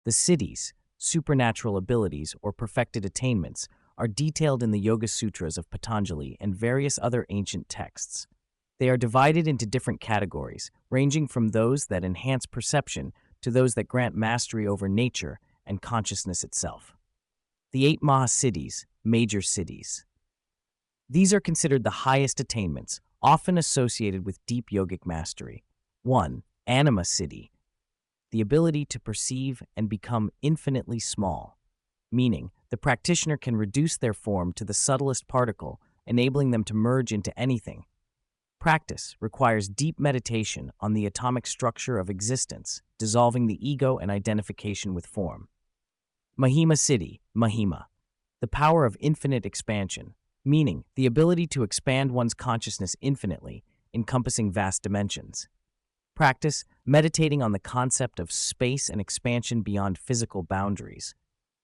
The siddhis, supernatural abilities or perfected attainments, are detailed in the Yoga Sutras of Patanjali and various other ancient texts. They are divided into different categories, ranging from those that enhance perception to those that grant mastery over nature and consciousness itself. The 8 Maha Siddhis, major siddhis. These are considered the highest attainments, often associated with deep yogic mastery. 1. Anima Siddhi, the ability to perceive and become infinitely small, meaning the practitioner can reduce their form to the subtlest particle, enabling them to merge into anything. Practice requires deep meditation on the atomic structure of existence, dissolving the ego and identification with form. Mahima Siddhi, Mahima, the power of infinite expansion, meaning the ability to expand one's consciousness infinitely, encompassing vast dimensions. Practice meditating on the concept of space and expansion beyond physical boundaries.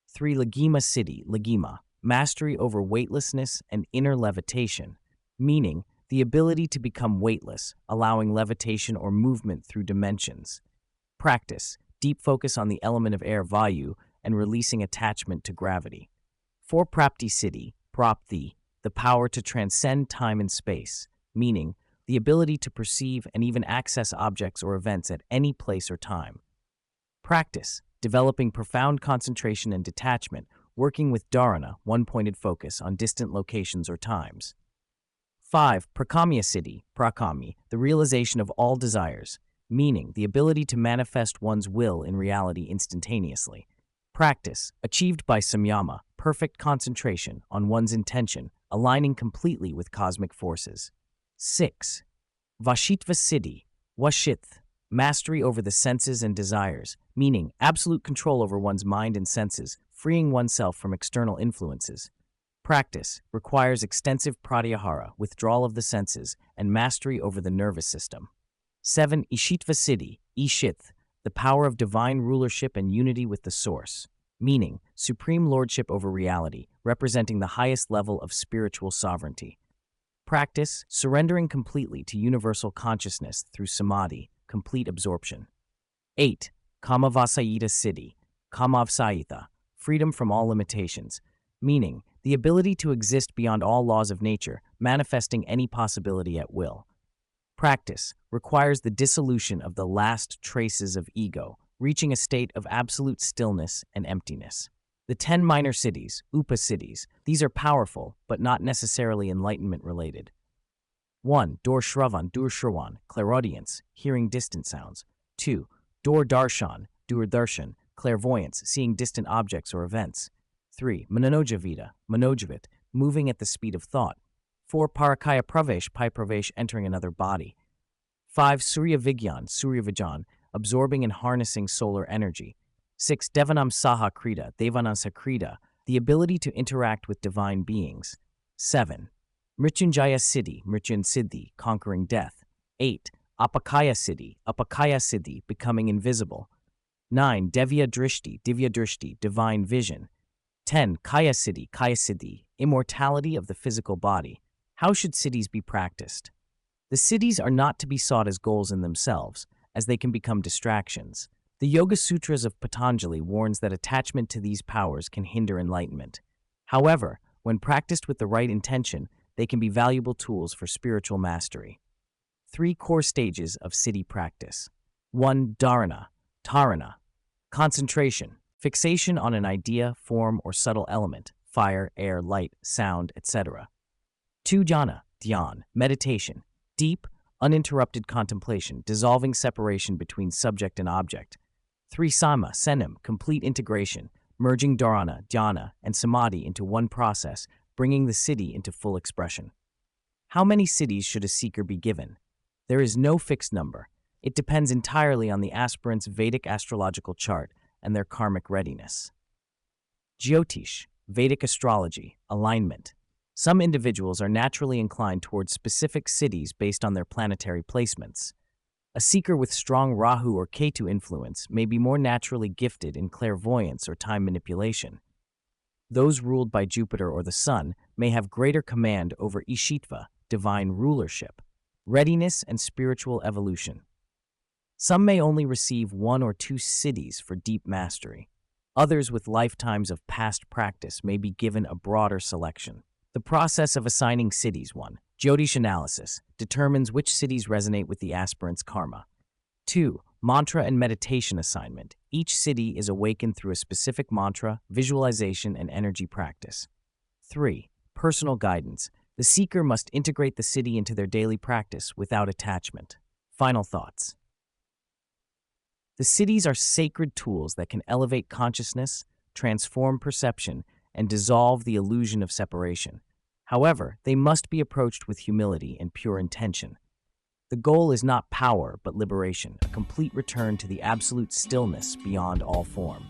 3. Lagima Siddhi, Lagima, mastery over weightlessness and inner levitation, meaning the ability to become weightless, allowing levitation or movement through dimensions. Practice, deep focus on the element of air vayu and releasing attachment to gravity. 4. Prapti Siddhi, Prapti, the power to transcend time and space, meaning the ability to perceive and even access objects or events at any place or time. Practice, developing profound concentration and detachment, working with dharana, one-pointed focus on distant locations or times. 5. Prakamya Siddhi, Prakami, the realization of all desires, meaning the ability to manifest one's will in reality instantaneously. Practice, achieved by samyama, perfect concentration on one's intention, aligning completely with cosmic forces. 6. Vashitva Siddhi, Washith, mastery over the senses and desires, meaning absolute control over one's mind and senses, freeing oneself from external influences. Practice requires extensive pratyahara, withdrawal of the senses, and mastery over the nervous system. 7. Ishitva Siddhi, Ishith, the power of divine rulership and unity with the source, meaning supreme lordship over reality, representing the highest level of spiritual sovereignty. Practice, surrendering completely to universal consciousness through samadhi, complete absorption. 8. Kamavasayita Siddhi, Kamavasayita, freedom from all limitations, meaning the ability to exist beyond all laws of nature, manifesting any possibility at will. Practice requires the dissolution of the last traces of ego, reaching a state of absolute stillness and emptiness. The 10 minor siddhis, Upa-siddhis, these are powerful, but not necessarily enlightenment-related. 1. Dur-shravan, clairaudience, hearing distant sounds. 2. Dur-darshan, clairvoyance, seeing distant objects or events. 3. Manojavit, moving at the speed of thought. 4. Parakaya pravesh, entering another body. 5. Surya Vigyan, absorbing and harnessing solar energy. 6. Devanam Sakrita, the ability to interact with divine beings. 7. Mrityunjaya Siddhi, conquering death. 8. Apakaya Siddhi, becoming invisible. 9. Divya Drishti, divine vision. 10. Kaya Siddhi, immortality of the physical body. How should siddhis be practiced? The siddhis are not to be sought as goals in themselves, as they can become distractions. The Yoga Sutras of Patanjali warns that attachment to these powers can hinder enlightenment. However, when practiced with the right intention, they can be valuable tools for spiritual mastery. 3 core stages of siddhi practice. 1. Dharana, concentration, fixation on an idea, form, or subtle element, fire, air, light, sound, etc. 2. Dhyan, meditation, deep, uninterrupted contemplation, dissolving separation between subject and object. 3. Senim, complete integration, merging dharana, dhyana, and samadhi into one process, bringing the siddhi into full expression. How many siddhis should a seeker be given? There is no fixed number. It depends entirely on the aspirant's Vedic astrological chart and their karmic readiness. Jyotish, Vedic astrology, alignment. Some individuals are naturally inclined towards specific siddhis based on their planetary placements. A seeker with strong Rahu or Ketu influence may be more naturally gifted in clairvoyance or time manipulation. Those ruled by Jupiter or the Sun may have greater command over Ishitva, divine rulership, readiness, and spiritual evolution. Some may only receive 1 or 2 siddhis for deep mastery. Others with lifetimes of past practice may be given a broader selection. The process of assigning siddhis: 1. Jyotish analysis determines which siddhis resonate with the aspirant's karma. 2. Mantra and meditation assignment. Each siddhi is awakened through a specific mantra, visualization, and energy practice. 3. Personal guidance. The seeker must integrate the siddhi into their daily practice without attachment. Final thoughts. The siddhis are sacred tools that can elevate consciousness, transform perception, and dissolve the illusion of separation. However, they must be approached with humility and pure intention. The goal is not power, but liberation, a complete return to the absolute stillness beyond all form.